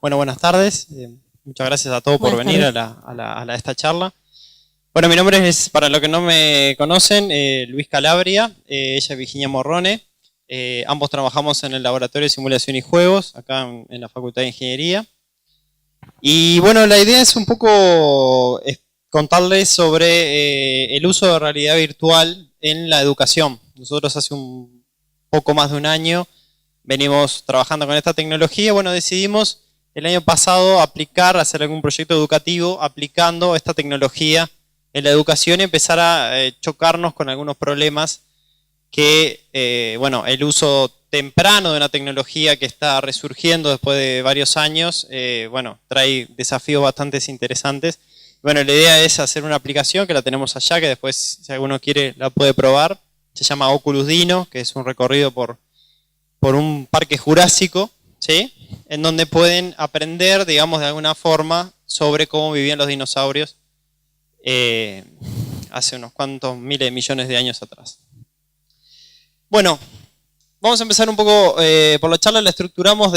Bueno, buenas tardes. Muchas gracias a todos por venir a esta charla. Bueno, mi nombre es, para los que no me conocen, Luis Calabria, ella es Virginia Morrone. Ambos trabajamos en el Laboratorio de Simulación y Juegos, acá en la Facultad de Ingeniería. Y bueno, la idea es un poco contarles sobre el uso de realidad virtual en la educación. Nosotros hace un poco más de un año venimos trabajando con esta tecnología. Bueno, decidimos el año pasado hacer algún proyecto educativo aplicando esta tecnología en la educación y empezar a chocarnos con algunos problemas que, bueno, el uso temprano de una tecnología que está resurgiendo después de varios años, bueno, trae desafíos bastante interesantes. Bueno, la idea es hacer una aplicación que la tenemos allá, que después, si alguno quiere, la puede probar. Se llama Oculus Dino, que es un recorrido por un parque jurásico, ¿sí? En donde pueden aprender, digamos, de alguna forma sobre cómo vivían los dinosaurios hace unos cuantos miles de millones de años atrás. Bueno, vamos a empezar un poco por la charla. La estructuramos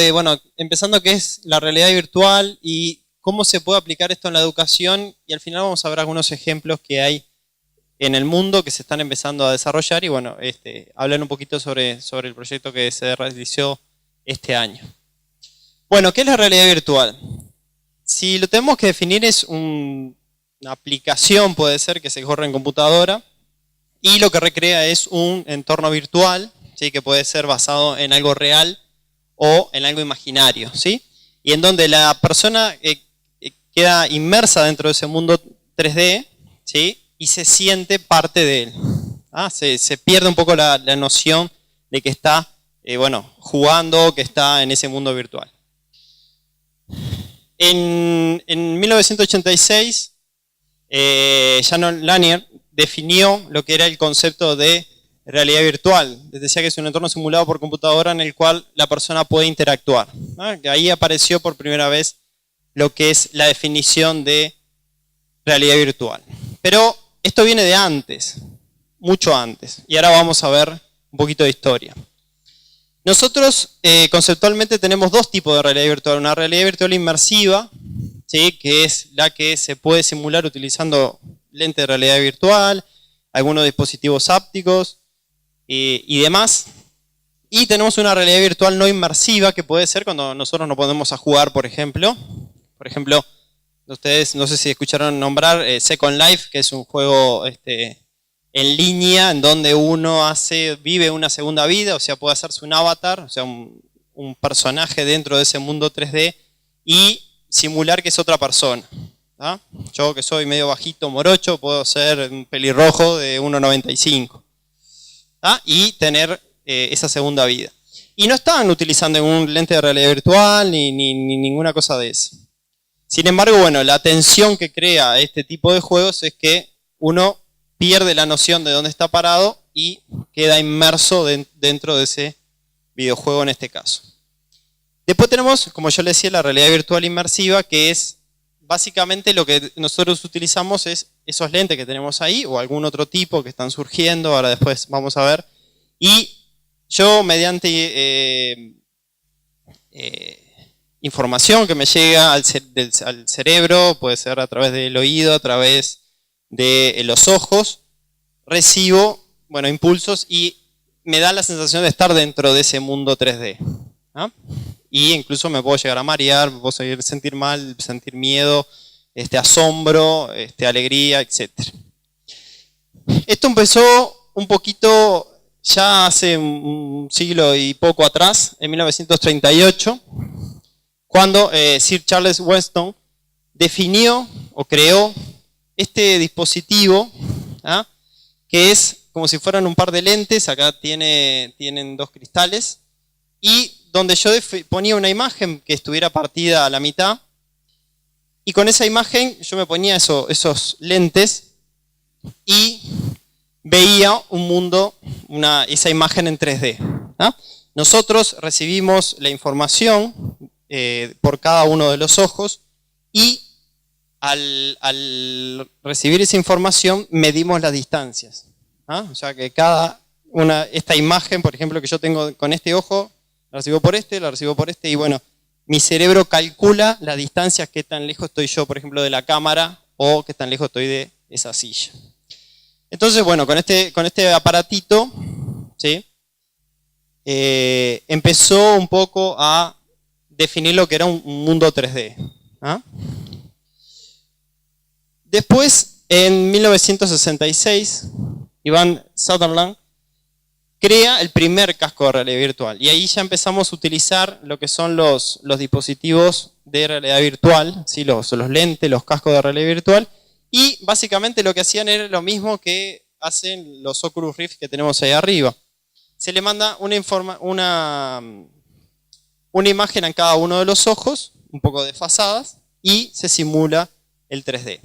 empezando qué es la realidad virtual y cómo se puede aplicar esto en la educación, y al final vamos a ver algunos ejemplos que hay en el mundo que se están empezando a desarrollar y bueno, hablar un poquito sobre el proyecto que se realizó este año. Bueno, ¿qué es la realidad virtual? Si lo tenemos que definir, es una aplicación, puede ser, que se corre en computadora y lo que recrea es un entorno virtual, ¿sí? Que puede ser basado en algo real o en algo imaginario, ¿sí? Y en donde la persona queda inmersa dentro de ese mundo 3D, ¿sí? Y se siente parte de él. Se pierde un poco la noción de que está jugando, que está en ese mundo virtual. En 1986, Shannon Lanier definió lo que era el concepto de realidad virtual. Les decía que es un entorno simulado por computadora en el cual la persona puede interactuar. Ahí apareció por primera vez lo que es la definición de realidad virtual. Pero esto viene de antes, mucho antes, y ahora vamos a ver un poquito de historia. Nosotros conceptualmente tenemos dos tipos de realidad virtual. Una realidad virtual inmersiva, ¿sí? Que es la que se puede simular utilizando lentes de realidad virtual, algunos dispositivos ápticos y demás. Y tenemos una realidad virtual no inmersiva, que puede ser cuando nosotros nos ponemos a jugar, por ejemplo. Por ejemplo, ustedes no sé si escucharon nombrar Second Life, que es un juego en línea en donde uno vive una segunda vida, o sea, puede hacerse un avatar, o sea, un personaje dentro de ese mundo 3D y simular que es otra persona. Yo, que soy medio bajito, morocho, puedo ser un pelirrojo de 1,95 y tener esa segunda vida. Y no estaban utilizando un lente de realidad virtual ni ninguna cosa de eso. Sin embargo, bueno, la tensión que crea este tipo de juegos es que uno pierde la noción de dónde está parado y queda inmerso dentro de ese videojuego en este caso. Después tenemos, como yo les decía, la realidad virtual inmersiva, que es básicamente lo que nosotros utilizamos es esos lentes que tenemos ahí o algún otro tipo que están surgiendo, ahora después vamos a ver. Y yo, mediante información que me llega al cerebro, puede ser a través del oído, a través de los ojos, recibo impulsos y me da la sensación de estar dentro de ese mundo 3D. Y incluso me puedo llegar a marear, me puedo sentir mal, sentir miedo, asombro, alegría, etc. Esto empezó un poquito ya hace un siglo y poco atrás, en 1938, cuando Sir Charles Weston definió o creó este dispositivo, que es como si fueran un par de lentes. Acá tienen dos cristales, y donde yo ponía una imagen que estuviera partida a la mitad, y con esa imagen yo me ponía esos lentes y veía un mundo, esa imagen en 3D. Nosotros recibimos la información por cada uno de los ojos y al recibir esa información medimos las distancias. O sea que esta imagen, por ejemplo, que yo tengo con este ojo, la recibo por este, y bueno, mi cerebro calcula las distancias, qué tan lejos estoy yo, por ejemplo, de la cámara o qué tan lejos estoy de esa silla. Entonces, bueno, con este aparatito, ¿sí? Empezó un poco a definir lo que era un mundo 3D. ¿Ah? Después, en 1966, Ivan Sutherland crea el primer casco de realidad virtual. Y ahí ya empezamos a utilizar lo que son los dispositivos de realidad virtual, ¿sí? los lentes, los cascos de realidad virtual. Y básicamente lo que hacían era lo mismo que hacen los Oculus Rift que tenemos ahí arriba. Se le manda una imagen a cada uno de los ojos, un poco desfasadas, y se simula el 3D.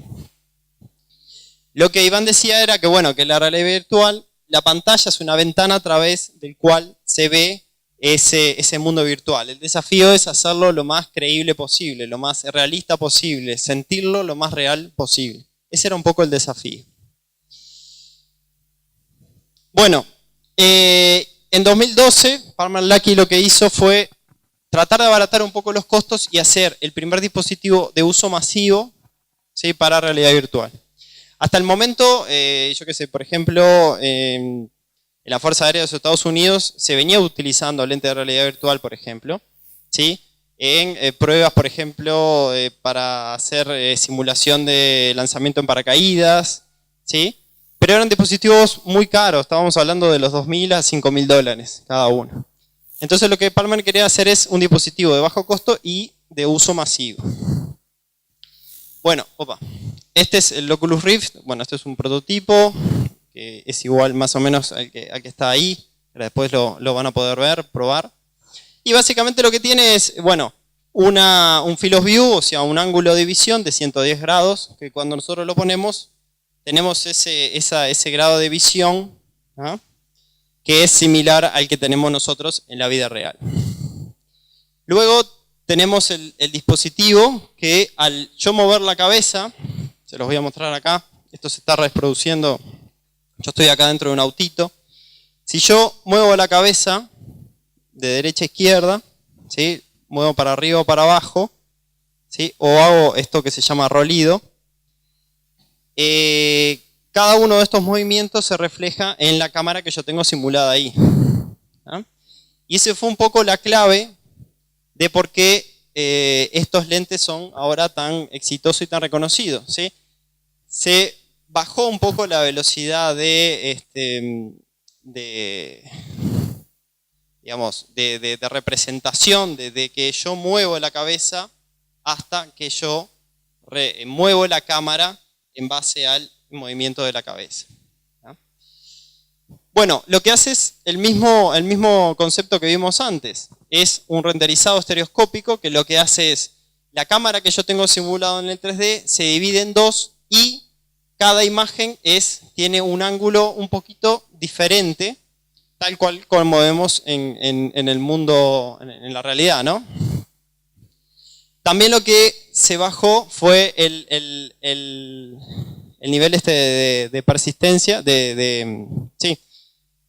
Lo que Iván decía era que, bueno, que la realidad virtual, la pantalla es una ventana a través del cual se ve ese mundo virtual. El desafío es hacerlo lo más creíble posible, lo más realista posible, sentirlo lo más real posible. Ese era un poco el desafío. Bueno, en 2012, Palmer Luckey lo que hizo fue tratar de abaratar un poco los costos y hacer el primer dispositivo de uso masivo, ¿sí? Para realidad virtual. Hasta el momento, yo qué sé, por ejemplo, en la Fuerza Aérea de los Estados Unidos se venía utilizando lente de realidad virtual, por ejemplo, ¿sí? En pruebas, por ejemplo, para hacer simulación de lanzamiento en paracaídas, ¿sí? Pero eran dispositivos muy caros, estábamos hablando de los $2.000 a $5.000 cada uno. Entonces lo que Palmer quería hacer es un dispositivo de bajo costo y de uso masivo. Bueno, este es el Oculus Rift. Bueno, este es un prototipo que es igual más o menos al que está ahí. Pero después lo van a poder ver, probar. Y básicamente lo que tiene es, bueno, un field of view, o sea, un ángulo de visión de 110 grados, que cuando nosotros lo ponemos, tenemos ese grado de visión, ¿ah? Que es similar al que tenemos nosotros en la vida real. Luego tenemos el dispositivo que al yo mover la cabeza, se los voy a mostrar acá, esto se está reproduciendo, yo estoy acá dentro de un autito. Si yo muevo la cabeza de derecha a izquierda, ¿sí? Muevo para arriba o para abajo, ¿sí? O hago esto que se llama rolido, cada uno de estos movimientos se refleja en la cámara que yo tengo simulada ahí. ¿Ah? Y esa fue un poco la clave de por qué estos lentes son ahora tan exitosos y tan reconocidos, ¿sí? Se bajó un poco la velocidad de representación, de que yo muevo la cabeza hasta que yo muevo la cámara en base al movimiento de la cabeza. ¿Ah? Bueno, lo que hace es el mismo concepto que vimos antes. Es un renderizado estereoscópico que lo que hace es, la cámara que yo tengo simulado en el 3D se divide en dos y cada imagen tiene un ángulo un poquito diferente, tal cual como vemos en el mundo, en la realidad, ¿no? También lo que se bajó fue el nivel de persistencia, de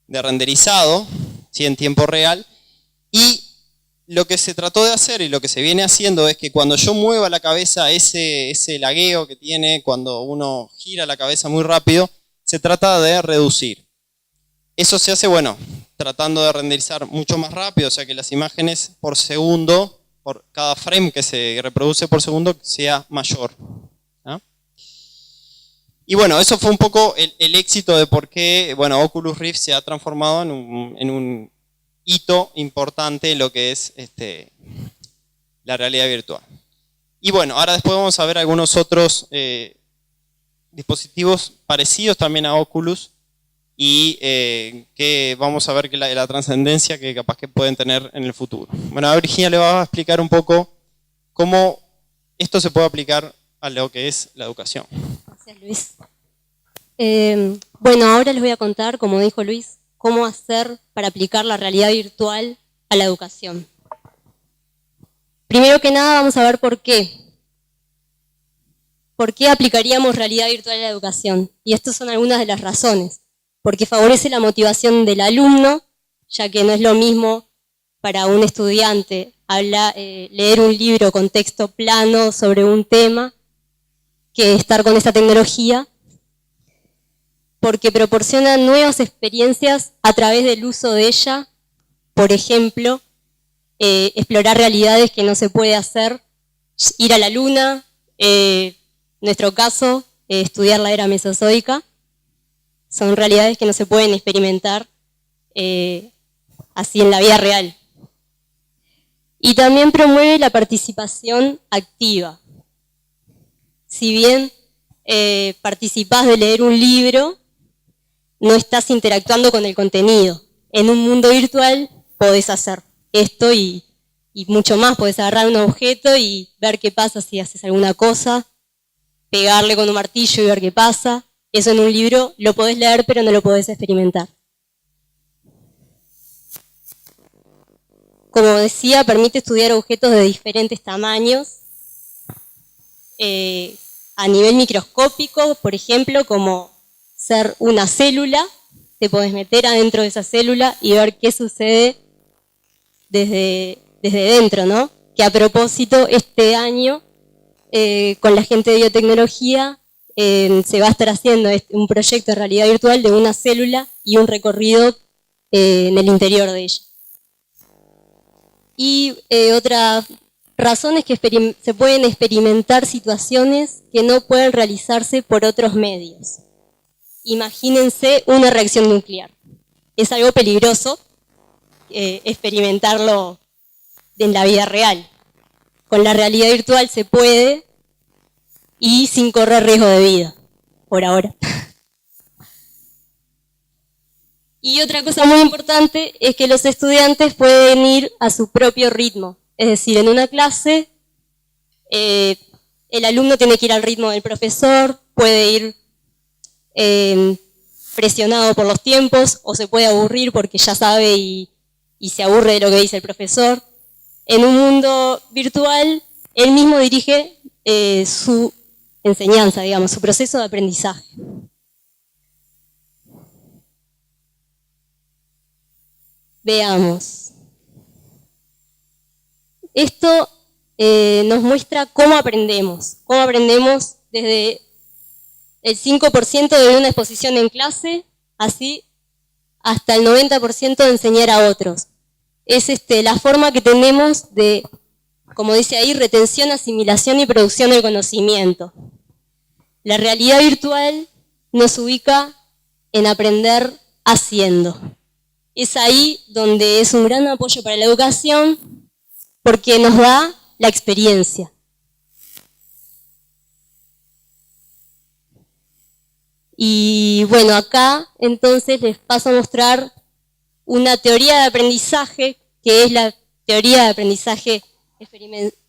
renderizado, ¿sí? En tiempo real. Y lo que se trató de hacer y lo que se viene haciendo es que cuando yo mueva la cabeza, ese lagueo que tiene cuando uno gira la cabeza muy rápido, se trata de reducir. Eso se hace, bueno, tratando de renderizar mucho más rápido, o sea que las imágenes por segundo, por cada frame que se reproduce por segundo, sea mayor. ¿Ah? Y bueno, eso fue un poco el éxito de por qué, bueno, Oculus Rift se ha transformado en un hito importante en lo que es la realidad virtual. Y bueno, ahora después vamos a ver algunos otros dispositivos parecidos también a Oculus y que vamos a ver que la trascendencia que capaz que pueden tener en el futuro. Bueno, a Virginia le va a explicar un poco cómo esto se puede aplicar a lo que es la educación. Gracias, Luis. Bueno, ahora les voy a contar, como dijo Luis, cómo hacer para aplicar la realidad virtual a la educación. Primero que nada vamos a ver por qué. ¿Por qué aplicaríamos realidad virtual a la educación? Y estas son algunas de las razones. Porque favorece la motivación del alumno, ya que no es lo mismo para un estudiante leer un libro con texto plano sobre un tema que estar con esta tecnología, porque proporciona nuevas experiencias a través del uso de ella. Por ejemplo, explorar realidades que no se puede hacer, ir a la luna, en nuestro caso, estudiar la era mesozoica. Son realidades que no se pueden experimentar así en la vida real. Y también promueve la participación activa. Si bien participás de leer un libro, no estás interactuando con el contenido. En un mundo virtual podés hacer esto y mucho más. Podés agarrar un objeto y ver qué pasa si haces alguna cosa, pegarle con un martillo y ver qué pasa. Eso en un libro lo podés leer, pero no lo podés experimentar. Como decía, permite estudiar objetos de diferentes tamaños, a nivel microscópico, por ejemplo, como ser una célula. Te podés meter adentro de esa célula y ver qué sucede desde dentro, ¿no? Que a propósito, este año, con la gente de biotecnología, se va a estar haciendo un proyecto de realidad virtual de una célula y un recorrido en el interior de ella. Y otra razón es que se pueden experimentar situaciones que no pueden realizarse por otros medios. Imagínense una reacción nuclear. Es algo peligroso experimentarlo en la vida real. Con la realidad virtual se puede y sin correr riesgo de vida, por ahora. Y otra cosa muy importante es que los estudiantes pueden ir a su propio ritmo. Es decir, en una clase, el alumno tiene que ir al ritmo del profesor, puede ir presionado por los tiempos, o se puede aburrir porque ya sabe y se aburre de lo que dice el profesor. En un mundo virtual, él mismo dirige su enseñanza, digamos, su proceso de aprendizaje. Veamos. Esto nos muestra cómo aprendemos desde el 5% de una exposición en clase, así hasta el 90% de enseñar a otros. Es la forma que tenemos de, como dice ahí, retención, asimilación y producción del conocimiento. La realidad virtual nos ubica en aprender haciendo. Es ahí donde es un gran apoyo para la educación, porque nos da la experiencia. Y bueno, acá entonces les paso a mostrar una teoría de aprendizaje, que es la teoría de aprendizaje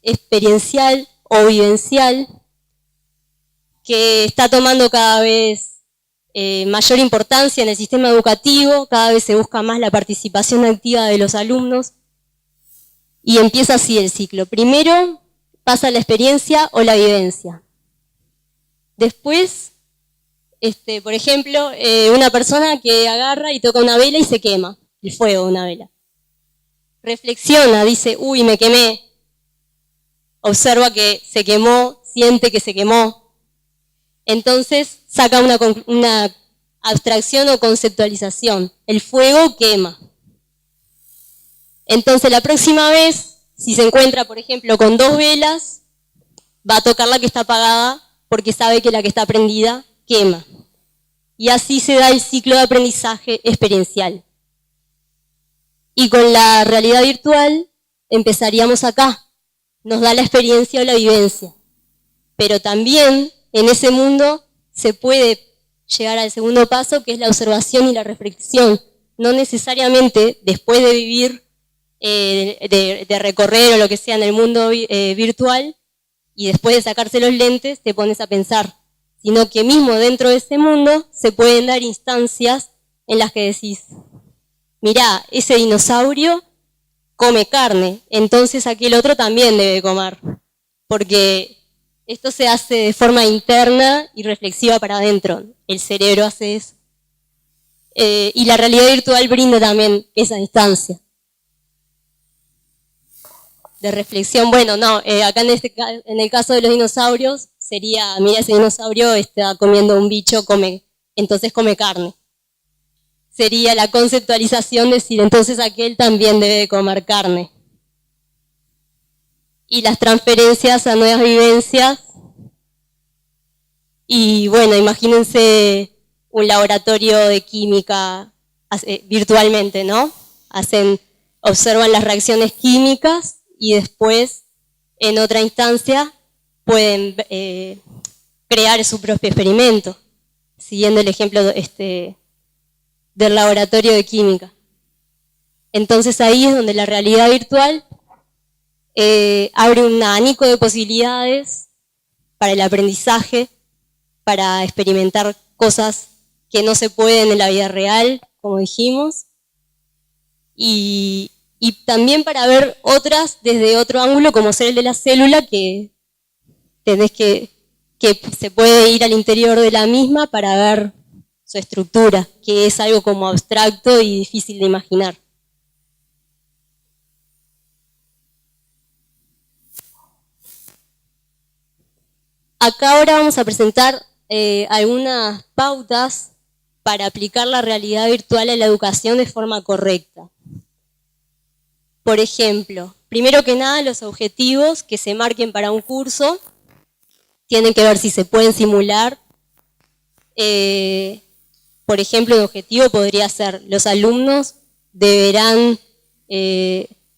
experiencial o vivencial, que está tomando cada vez mayor importancia en el sistema educativo. Cada vez se busca más la participación activa de los alumnos, y empieza así el ciclo. Primero pasa la experiencia o la vivencia. Después, por ejemplo, una persona que agarra y toca una vela y se quema, el fuego de una vela. Reflexiona, dice, uy, me quemé. Observa que se quemó, siente que se quemó. Entonces saca una abstracción o conceptualización. El fuego quema. Entonces la próxima vez, si se encuentra, por ejemplo, con 2 velas, va a tocar la que está apagada porque sabe que la que está prendida quema. Y así se da el ciclo de aprendizaje experiencial. Y con la realidad virtual empezaríamos acá. Nos da la experiencia o la vivencia. Pero también en ese mundo se puede llegar al segundo paso, que es la observación y la reflexión. No necesariamente después de vivir, de recorrer o lo que sea en el mundo virtual, y después de sacarse los lentes te pones a pensar, sino que mismo dentro de ese mundo se pueden dar instancias en las que decís, mirá, ese dinosaurio come carne, entonces aquel otro también debe comer, porque esto se hace de forma interna y reflexiva para adentro. El cerebro hace eso. Y la realidad virtual brinda también esa instancia. de reflexión. Bueno, no, acá en el caso de los dinosaurios sería, mira, ese dinosaurio está comiendo un bicho, entonces come carne. Sería la conceptualización de decir, entonces aquel también debe de comer carne. Y las transferencias a nuevas vivencias. Y bueno, imagínense un laboratorio de química virtualmente, ¿no? Observan las reacciones químicas y después, en otra instancia, pueden crear su propio experimento, siguiendo el ejemplo del laboratorio de química. Entonces ahí es donde la realidad virtual abre un abanico de posibilidades para el aprendizaje, para experimentar cosas que no se pueden en la vida real, como dijimos, y también para ver otras desde otro ángulo, como ser el de la célula, que se puede ir al interior de la misma para ver su estructura, que es algo como abstracto y difícil de imaginar. Acá ahora vamos a presentar algunas pautas para aplicar la realidad virtual a la educación de forma correcta. Por ejemplo, primero que nada, los objetivos que se marquen para un curso tienen que ver si se pueden simular. Por ejemplo, un objetivo podría ser, los alumnos deberán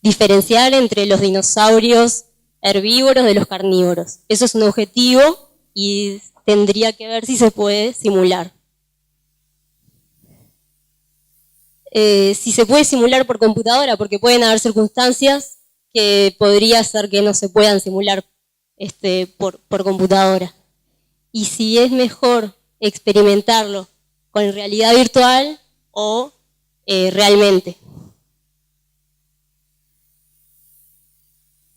diferenciar entre los dinosaurios herbívoros de los carnívoros. Eso es un objetivo y tendría que ver si se puede simular. Si se puede simular por computadora, porque pueden haber circunstancias que podría ser que no se puedan simular por computadora. Y si es mejor experimentarlo con realidad virtual o realmente.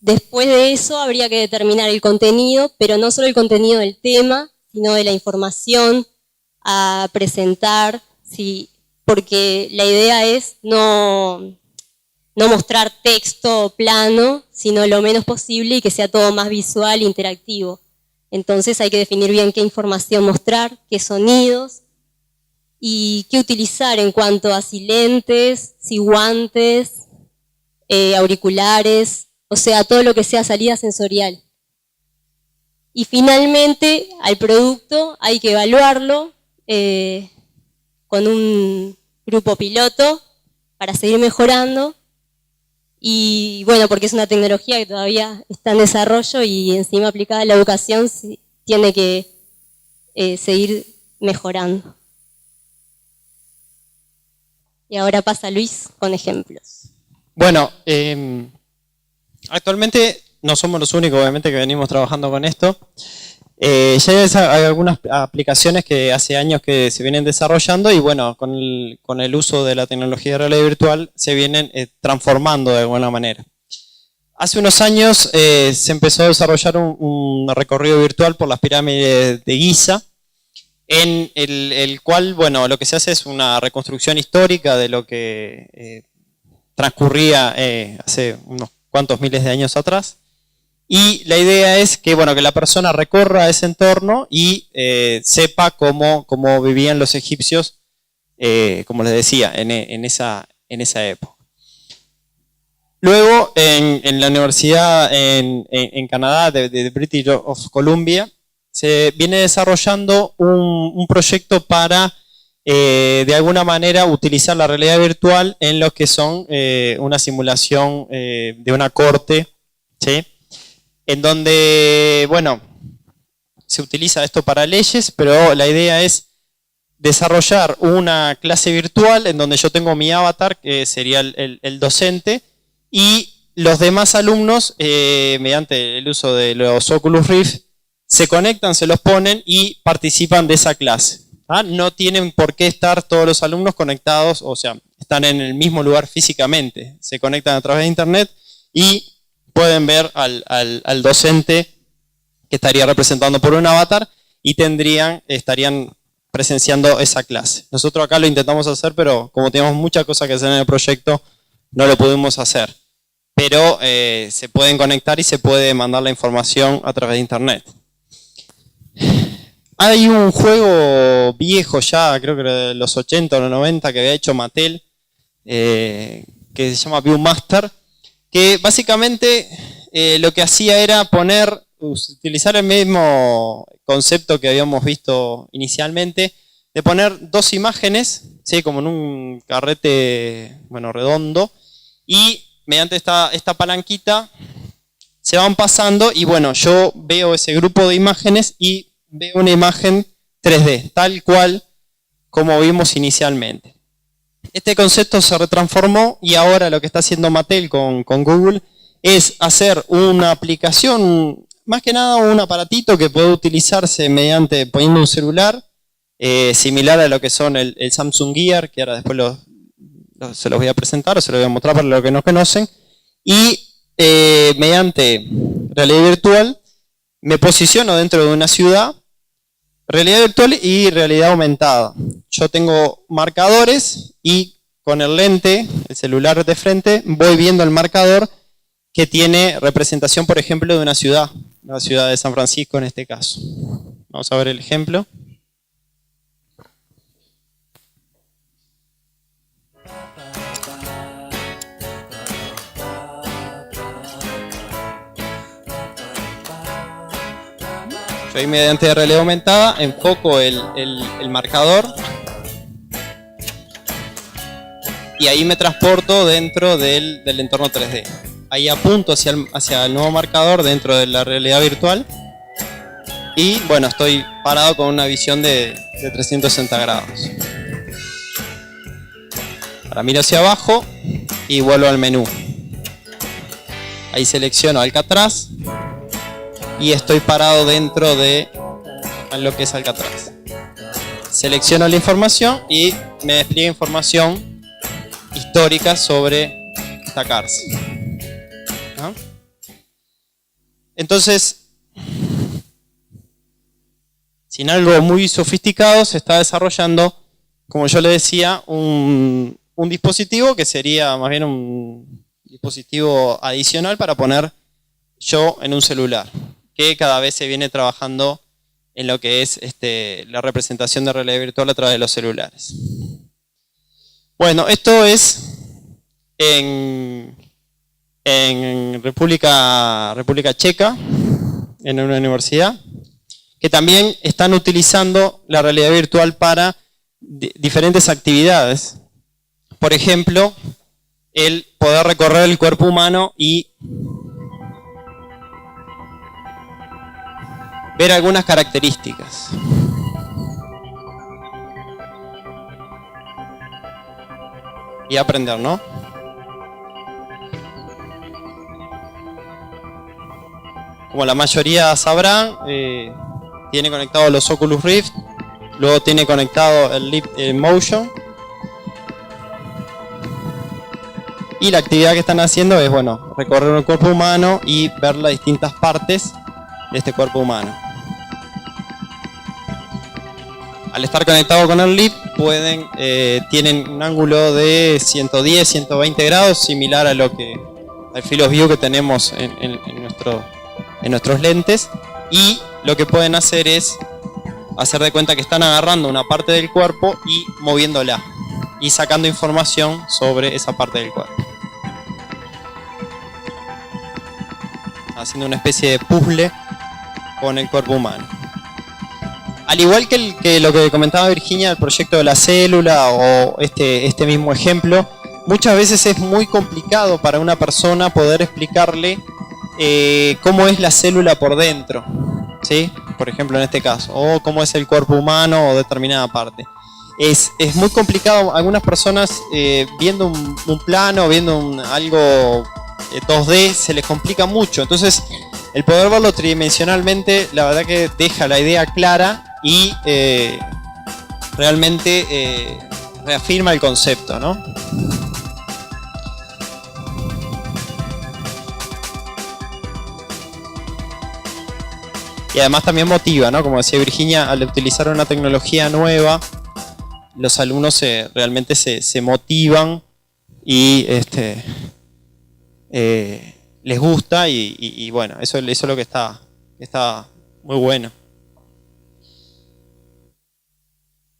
Después de eso habría que determinar el contenido, pero no solo el contenido del tema, sino de la información a presentar, porque la idea es no mostrar texto plano, sino lo menos posible y que sea todo más visual e interactivo. Entonces hay que definir bien qué información mostrar, qué sonidos y qué utilizar en cuanto a si lentes, si guantes, auriculares, o sea, todo lo que sea salida sensorial. Y finalmente, al producto hay que evaluarlo con un grupo piloto para seguir mejorando. Y bueno, porque es una tecnología que todavía está en desarrollo y encima aplicada a la educación, tiene que seguir mejorando. Y ahora pasa Luis con ejemplos. Bueno, actualmente no somos los únicos, obviamente, que venimos trabajando con esto. Ya hay algunas aplicaciones que hace años que se vienen desarrollando y bueno, con el uso de la tecnología de realidad virtual se vienen transformando de alguna manera. Hace unos años se empezó a desarrollar un recorrido virtual por las pirámides de Giza, en el cual, bueno, lo que se hace es una reconstrucción histórica de lo que transcurría hace unos cuantos miles de años atrás. Y la idea es que, bueno, que la persona recorra ese entorno y sepa cómo vivían los egipcios, como les decía, en esa época. Luego, en la universidad en Canadá, de British of Columbia, se viene desarrollando un proyecto para, de alguna manera, utilizar la realidad virtual en lo que son una simulación de una corte, ¿sí? En donde, bueno, se utiliza esto para leyes, pero la idea es desarrollar una clase virtual en donde yo tengo mi avatar, que sería el docente, y los demás alumnos, mediante el uso de los Oculus Rift, se conectan, se los ponen y participan de esa clase. No tienen por qué estar todos los alumnos conectados, o sea, están en el mismo lugar físicamente, se conectan a través de internet y pueden ver al docente que estaría representando por un avatar y estarían presenciando esa clase. Nosotros acá lo intentamos hacer, pero como teníamos muchas cosas que hacer en el proyecto, no lo pudimos hacer. pero se pueden conectar y se puede mandar la información a través de internet. Hay un juego viejo ya, creo que de los 80 o los 90, que había hecho Mattel, que se llama Viewmaster, que básicamente lo que hacía era utilizar el mismo concepto que habíamos visto inicialmente, de poner dos imágenes, ¿sí? Como en un carrete redondo, y mediante esta palanquita se van pasando y bueno, yo veo ese grupo de imágenes y veo una imagen 3D, tal cual como vimos inicialmente. Este concepto se retransformó y ahora lo que está haciendo Mattel con Google es hacer una aplicación, más que nada un aparatito que puede utilizarse poniendo un celular, similar a lo que son el Samsung Gear, que ahora después se los voy a presentar o se los voy a mostrar para los que no conocen, y mediante realidad virtual me posiciono dentro de una ciudad, realidad virtual y realidad aumentada. Yo tengo marcadores y con el lente, el celular de frente, voy viendo el marcador que tiene representación, por ejemplo, de una ciudad, la ciudad de San Francisco en este caso. Vamos a ver el ejemplo. Yo ahí mediante realidad aumentada enfoco el marcador y ahí me transporto dentro del entorno 3D. Ahí apunto hacia el nuevo marcador dentro de la realidad virtual y bueno, estoy parado con una visión de 360 grados. Ahora miro hacia abajo y vuelvo al menú. Ahí selecciono Alcatraz y estoy parado dentro de lo que es Alcatraz. Selecciono la información y me despliega información histórica sobre esta cárcel. ¿No? Entonces, sin algo muy sofisticado, se está desarrollando, como yo le decía, un dispositivo que sería más bien un dispositivo adicional para poner yo en un celular, que cada vez se viene trabajando en lo que es la representación de realidad virtual a través de los celulares. Bueno, esto es en República Checa, en una universidad, que también están utilizando la realidad virtual para diferentes actividades. Por ejemplo, el poder recorrer el cuerpo humano y ver algunas características. Y aprender, ¿no? Como la mayoría sabrán, tiene conectado los Oculus Rift, luego tiene conectado el Leap Motion. Y la actividad que están haciendo es, bueno, recorrer el cuerpo humano y ver las distintas partes de este cuerpo humano. Al estar conectado con el Leap, tienen un ángulo de 110, 120 grados, similar a lo que al Field of View que tenemos en nuestros lentes, y lo que pueden hacer es hacer de cuenta que están agarrando una parte del cuerpo y moviéndola y sacando información sobre esa parte del cuerpo, haciendo una especie de puzzle con el cuerpo humano. Al igual que lo que comentaba Virginia, el proyecto de la célula o este mismo ejemplo, muchas veces es muy complicado para una persona poder explicarle cómo es la célula por dentro, ¿sí? Por ejemplo en este caso, o cómo es el cuerpo humano o determinada parte. Es muy complicado, algunas personas viendo un plano, viendo algo 2D, se les complica mucho. Entonces, el poder verlo tridimensionalmente, la verdad que deja la idea clara y realmente reafirma el concepto, ¿no? Y además también motiva, ¿no? Como decía Virginia, al utilizar una tecnología nueva, los alumnos realmente se motivan y les gusta y bueno, eso es lo que está muy bueno.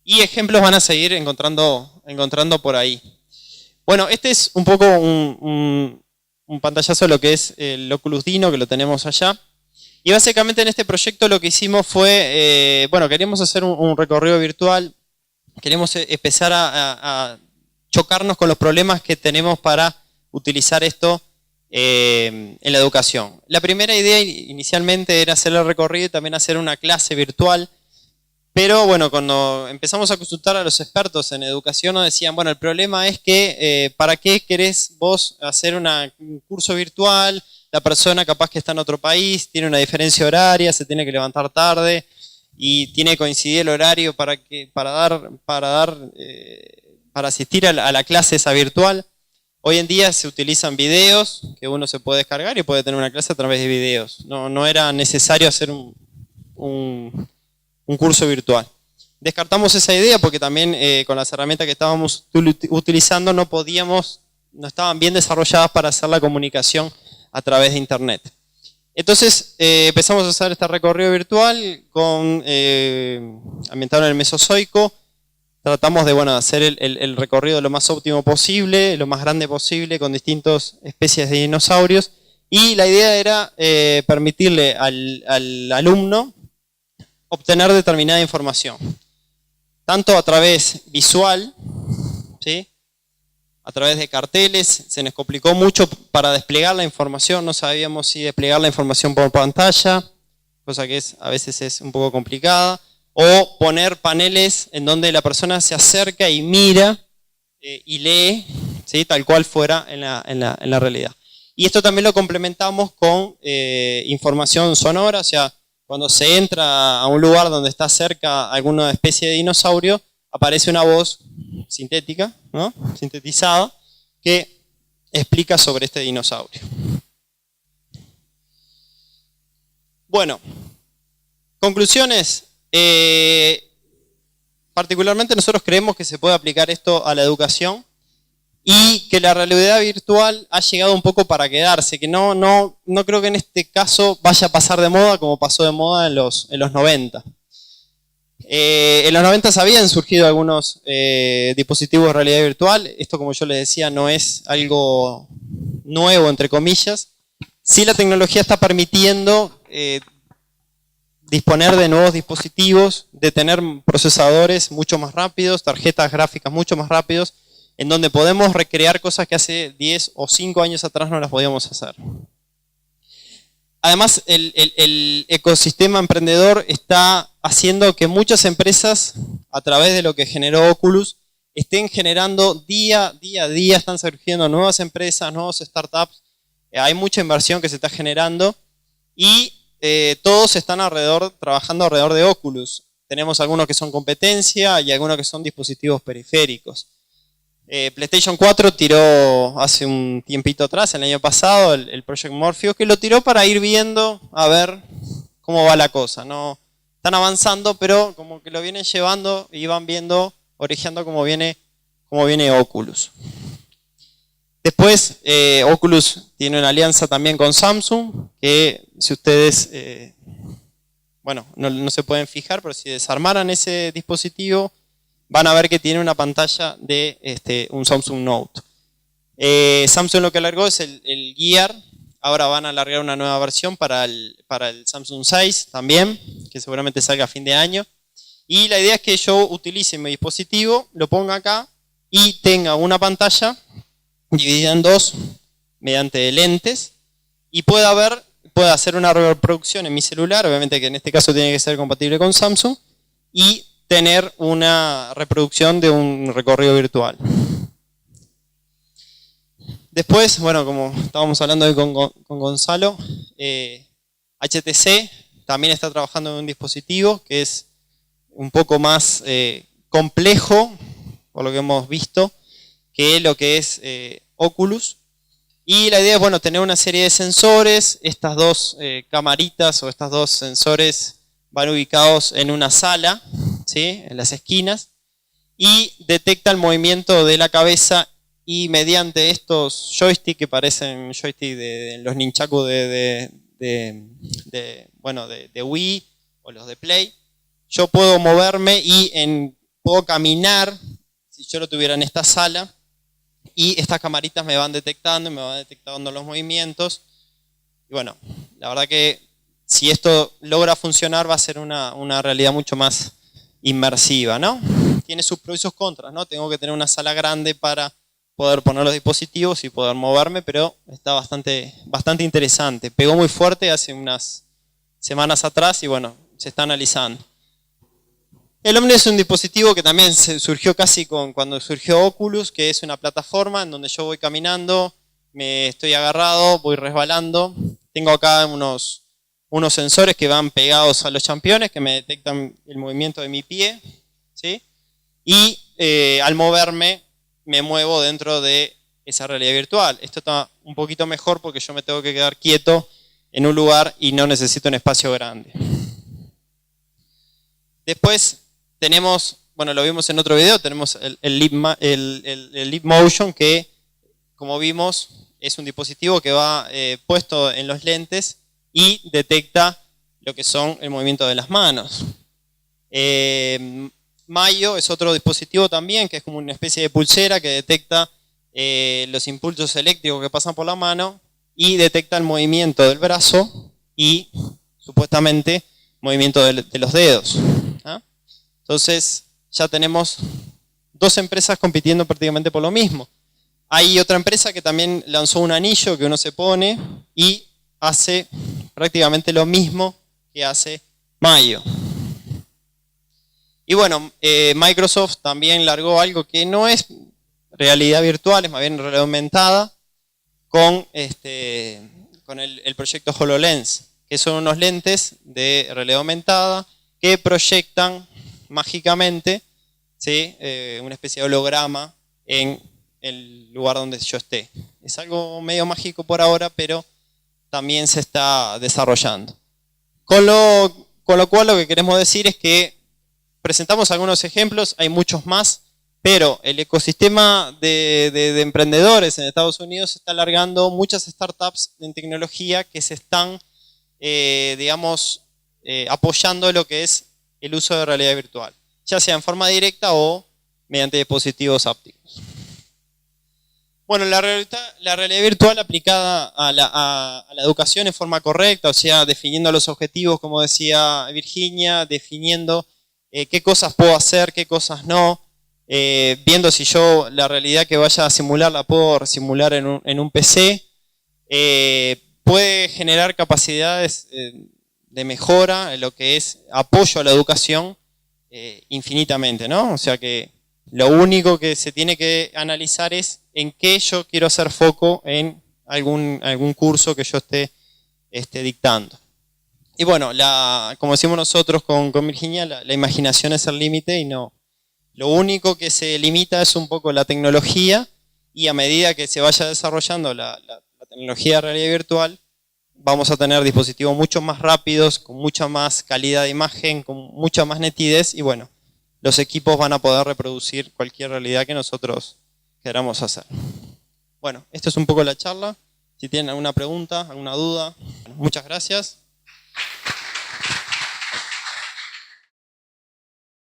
Y ejemplos van a seguir encontrando por ahí. Bueno, este es un poco un pantallazo de lo que es el Oculus Dino, que lo tenemos allá. Y básicamente en este proyecto lo que hicimos fue, queríamos hacer un recorrido virtual, queremos empezar a chocarnos con los problemas que tenemos para utilizar esto en la educación. La primera idea inicialmente era hacer el recorrido y también hacer una clase virtual. Pero bueno, cuando empezamos a consultar a los expertos en educación nos decían, bueno, el problema es que ¿para qué querés vos hacer un curso virtual? La persona capaz que está en otro país, tiene una diferencia horaria, se tiene que levantar tarde y tiene que coincidir el horario para asistir a la clase esa virtual. Hoy en día se utilizan videos que uno se puede descargar y puede tener una clase a través de videos. No era necesario hacer un curso virtual. Descartamos esa idea porque también con las herramientas que estábamos utilizando no estaban bien desarrolladas para hacer la comunicación a través de internet. Entonces empezamos a hacer este recorrido virtual ambientado en el Mesozoico. Tratamos de hacer el recorrido lo más óptimo posible, lo más grande posible, con distintas especies de dinosaurios. Y la idea era permitirle al alumno obtener determinada información, tanto a través visual, ¿sí? A través de carteles. Se nos complicó mucho para desplegar la información, no sabíamos si desplegar la información por pantalla, cosa que a veces es un poco complicada, o poner paneles en donde la persona se acerca y mira y lee, ¿sí? Tal cual fuera en la realidad. Y esto también lo complementamos con información sonora, o sea, cuando se entra a un lugar donde está cerca alguna especie de dinosaurio, aparece una voz sintética, ¿no? Sintetizada, que explica sobre este dinosaurio. Bueno, conclusiones. Particularmente nosotros creemos que se puede aplicar esto a la educación y que la realidad virtual ha llegado un poco para quedarse, que no creo que en este caso vaya a pasar de moda como pasó de moda en los 90. En los 90 habían surgido algunos dispositivos de realidad virtual. Esto, como yo les decía, no es algo nuevo, entre comillas. Sí, la tecnología está permitiendo disponer de nuevos dispositivos, de tener procesadores mucho más rápidos, tarjetas gráficas mucho más rápidos, en donde podemos recrear cosas que hace 10 o 5 años atrás no las podíamos hacer. Además, el ecosistema emprendedor está haciendo que muchas empresas, a través de lo que generó Oculus, estén generando día a día, están surgiendo nuevas empresas, nuevos startups. Hay mucha inversión que se está generando y todos están trabajando alrededor de Oculus. Tenemos algunos que son competencia y algunos que son dispositivos periféricos. PlayStation 4 tiró hace un tiempito atrás, el año pasado, el Project Morpheus, que lo tiró para ir viendo a ver cómo va la cosa. No están avanzando, pero como que lo vienen llevando y van viendo, orejeando cómo viene Oculus. Después, Oculus tiene una alianza también con Samsung, que si ustedes, no se pueden fijar, pero si desarmaran ese dispositivo, van a ver que tiene una pantalla de un Samsung Note. Samsung lo que alargó es el Gear. Ahora van a alargar una nueva versión para el Samsung 6 también, que seguramente salga a fin de año. Y la idea es que yo utilice mi dispositivo, lo ponga acá y tenga una pantalla dividida en dos mediante lentes y pueda hacer una reproducción en mi celular, obviamente que en este caso tiene que ser compatible con Samsung, y tener una reproducción de un recorrido virtual. Después, como estábamos hablando hoy con Gonzalo, HTC también está trabajando en un dispositivo que es un poco más complejo, por lo que hemos visto, que lo que es Oculus. Y la idea es tener una serie de sensores. Estas dos camaritas o estos dos sensores van ubicados en una sala, ¿sí? En las esquinas, y detecta el movimiento de la cabeza y mediante estos joysticks que parecen joysticks de los nunchaku de Wii o los de Play, yo puedo moverme y puedo caminar, si yo lo tuviera en esta sala, y estas camaritas me van detectando los movimientos. Y bueno, la verdad que si esto logra funcionar va a ser una realidad mucho más inmersiva, ¿no? Tiene sus pros y sus contras, ¿no? Tengo que tener una sala grande para poder poner los dispositivos y poder moverme, pero está bastante interesante. Pegó muy fuerte hace unas semanas atrás y bueno, se está analizando. El Omni es un dispositivo que también surgió casi cuando surgió Oculus, que es una plataforma en donde yo voy caminando, me estoy agarrado, voy resbalando. Tengo acá unos sensores que van pegados a los championes que me detectan el movimiento de mi pie, ¿sí? Y al moverme me muevo dentro de esa realidad virtual. Esto está un poquito mejor porque yo me tengo que quedar quieto en un lugar y no necesito un espacio grande. Después tenemos, bueno, lo vimos en otro video, tenemos el Leap Motion, que como vimos es un dispositivo que va puesto en los lentes y detecta lo que son el movimiento de las manos. Mayo es otro dispositivo también, que es como una especie de pulsera que detecta los impulsos eléctricos que pasan por la mano y detecta el movimiento del brazo y supuestamente movimiento de los dedos. ¿Ah? Entonces ya tenemos dos empresas compitiendo prácticamente por lo mismo. Hay otra empresa que también lanzó un anillo que uno se pone y hace prácticamente lo mismo que hace Mayo. Y bueno, Microsoft también largó algo que no es realidad virtual, es más bien realidad aumentada, con el proyecto HoloLens, que son unos lentes de realidad aumentada que proyectan mágicamente, ¿sí? Una especie de holograma en el lugar donde yo esté. Es algo medio mágico por ahora, pero también se está desarrollando. Con lo cual lo que queremos decir es que presentamos algunos ejemplos, hay muchos más, pero el ecosistema de emprendedores en Estados Unidos está alargando muchas startups en tecnología que se están, apoyando lo que es el uso de realidad virtual, ya sea en forma directa o mediante dispositivos ápticos. Bueno, la realidad virtual aplicada a la educación en forma correcta, o sea, definiendo los objetivos, como decía Virginia, definiendo qué cosas puedo hacer, qué cosas no, viendo si yo la realidad que vaya a simular la puedo simular en un PC, puede generar capacidades de mejora en lo que es apoyo a la educación infinitamente, ¿no? O sea que lo único que se tiene que analizar es en qué yo quiero hacer foco en algún curso que yo esté dictando. Y bueno, como decimos nosotros con Virginia, la imaginación es el límite y no. Lo único que se limita es un poco la tecnología y a medida que se vaya desarrollando la tecnología de realidad virtual, vamos a tener dispositivos mucho más rápidos, con mucha más calidad de imagen, con mucha más nitidez y bueno, los equipos van a poder reproducir cualquier realidad que nosotros queramos hacer. Bueno, esto es un poco la charla. Si tienen alguna pregunta, alguna duda, bueno, muchas gracias.